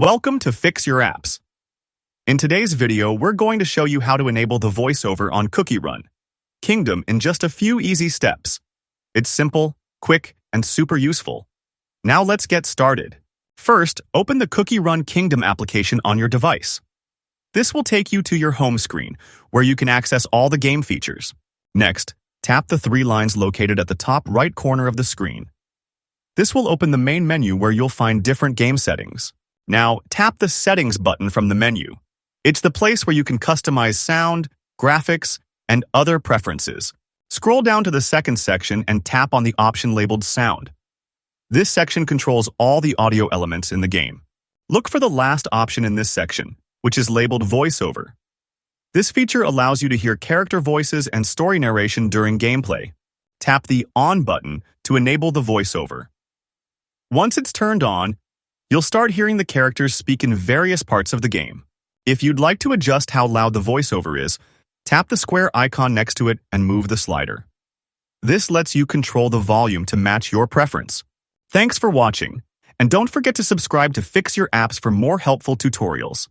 Welcome to Fix Your Apps. In today's video, we're going to show you how to enable the voiceover on Cookie Run Kingdom in just a few easy steps. It's simple, quick, and super useful. Now let's get started. First, open the Cookie Run Kingdom application on your device. This will take you to your home screen, where you can access all the game features. Next, tap the three lines located at the top right corner of the screen. This will open the main menu where you'll find different game settings. Now, tap the Settings button from the menu. It's the place where you can customize sound, graphics, and other preferences. Scroll down to the second section and tap on the option labeled Sound. This section controls all the audio elements in the game. Look for the last option in this section, which is labeled VoiceOver. This feature allows you to hear character voices and story narration during gameplay. Tap the On button to enable the voiceover. Once it's turned on, you'll start hearing the characters speak in various parts of the game. If you'd like to adjust how loud the voiceover is, tap the square icon next to it and move the slider. This lets you control the volume to match your preference. Thanks for watching, and don't forget to subscribe to Fix Your Apps for more helpful tutorials.